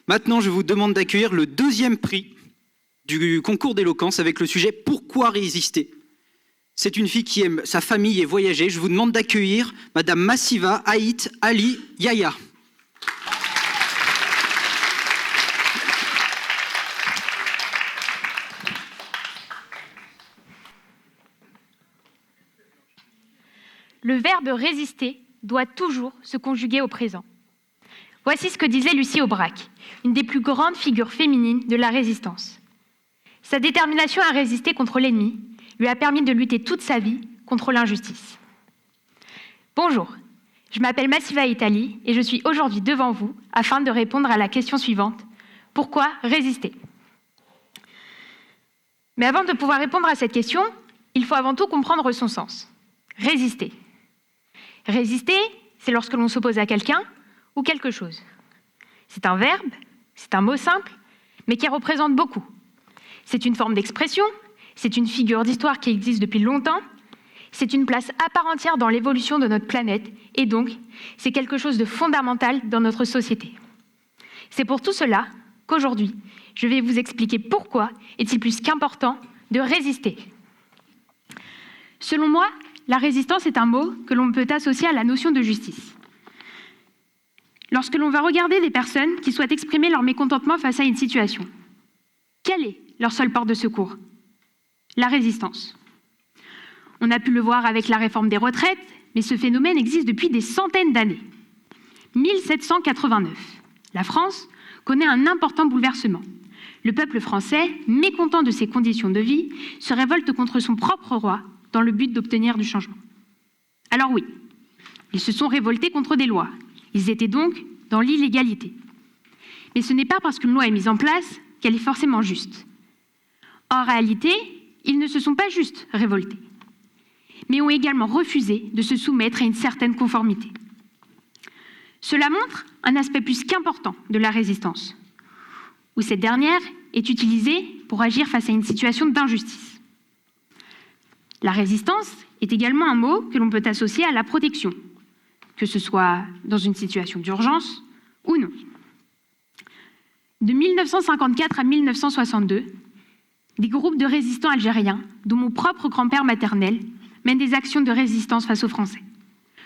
Maintenant, je vous demande d'accueillir le deuxième prix du concours d'éloquence avec le sujet « Pourquoi résister ?» C'est une fille qui aime sa famille et voyager. Je vous demande d'accueillir Madame Massiva Haït Ali Yahya. Le verbe résister doit toujours se conjuguer au présent. Voici ce que disait Lucie Aubrac, une des plus grandes figures féminines de la résistance. Sa détermination à résister contre l'ennemi lui a permis de lutter toute sa vie contre l'injustice. Bonjour, je m'appelle Massiva Haït et je suis aujourd'hui devant vous afin de répondre à la question suivante. Pourquoi résister ? Mais avant de pouvoir répondre à cette question, il faut avant tout comprendre son sens. Résister. Résister, c'est lorsque l'on s'oppose à quelqu'un ou quelque chose. C'est un verbe, c'est un mot simple, mais qui représente beaucoup. C'est une forme d'expression, c'est une figure d'histoire qui existe depuis longtemps, c'est une place à part entière dans l'évolution de notre planète, et donc, c'est quelque chose de fondamental dans notre société. C'est pour tout cela qu'aujourd'hui, je vais vous expliquer pourquoi est-il plus qu'important de résister. Selon moi, la résistance est un mot que l'on peut associer à la notion de justice. Lorsque l'on va regarder des personnes qui souhaitent exprimer leur mécontentement face à une situation, quelle est leur seule porte de secours ? La résistance. On a pu le voir avec la réforme des retraites, mais ce phénomène existe depuis des centaines d'années. 1789, la France connaît un important bouleversement. Le peuple français, mécontent de ses conditions de vie, se révolte contre son propre roi dans le but d'obtenir du changement. Alors oui, ils se sont révoltés contre des lois. Ils étaient donc dans l'illégalité. Mais ce n'est pas parce qu'une loi est mise en place qu'elle est forcément juste. En réalité, ils ne se sont pas juste révoltés, mais ont également refusé de se soumettre à une certaine conformité. Cela montre un aspect plus qu'important de la résistance, où cette dernière est utilisée pour agir face à une situation d'injustice. La résistance est également un mot que l'on peut associer à la protection, que ce soit dans une situation d'urgence ou non. De 1954 à 1962, des groupes de résistants algériens, dont mon propre grand-père maternel, mènent des actions de résistance face aux Français,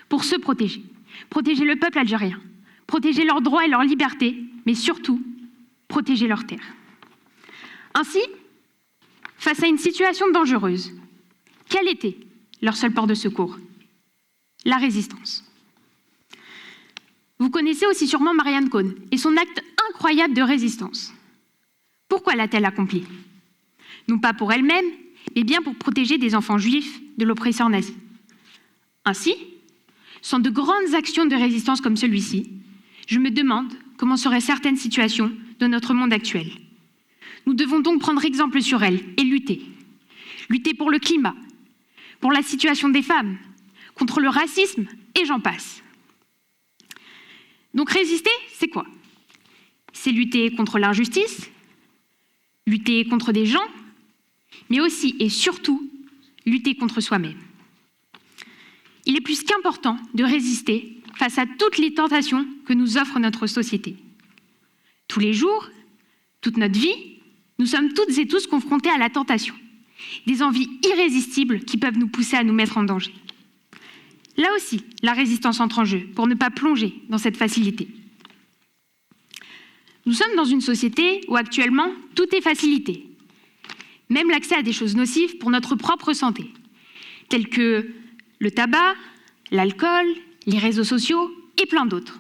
pour se protéger. Protéger le peuple algérien, protéger leurs droits et leurs libertés, mais surtout, protéger leurs terres. Ainsi, face à une situation dangereuse, quelle était leur seule porte de secours ? La résistance. Vous connaissez aussi sûrement Marianne Cohn et son acte incroyable de résistance. Pourquoi l'a-t-elle accompli ? Non pas pour elle-même, mais bien pour protéger des enfants juifs de l'oppresseur nazi. Ainsi, sans de grandes actions de résistance comme celui-ci, je me demande comment seraient certaines situations de notre monde actuel. Nous devons donc prendre exemple sur elle et lutter. Lutter pour le climat, pour la situation des femmes, contre le racisme, et j'en passe. Donc résister, c'est quoi ? C'est lutter contre l'injustice, lutter contre des gens, mais aussi et surtout lutter contre soi-même. Il est plus qu'important de résister face à toutes les tentations que nous offre notre société. Tous les jours, toute notre vie, nous sommes toutes et tous confrontés à la tentation, des envies irrésistibles qui peuvent nous pousser à nous mettre en danger. Là aussi, la résistance entre en jeu pour ne pas plonger dans cette facilité. Nous sommes dans une société où actuellement tout est facilité, même l'accès à des choses nocives pour notre propre santé, telles que le tabac, l'alcool, les réseaux sociaux et plein d'autres.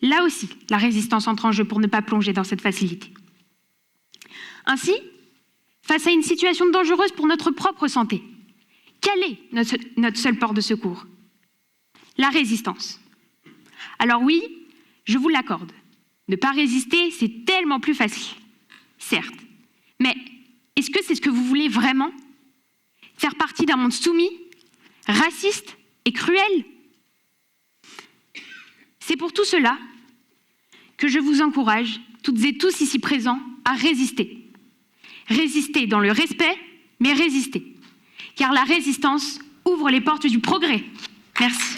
Là aussi, la résistance entre en jeu pour ne pas plonger dans cette facilité. Ainsi, face à une situation dangereuse pour notre propre santé, quelle est notre seule porte de secours ? La résistance. Alors oui, je vous l'accorde, ne pas résister, c'est tellement plus facile. Certes, mais est-ce que c'est ce que vous voulez vraiment ? Faire partie d'un monde soumis, raciste et cruel ? C'est pour tout cela que je vous encourage, toutes et tous ici présents, à résister. Résister dans le respect, mais résister. Car la résistance ouvre les portes du progrès. Merci.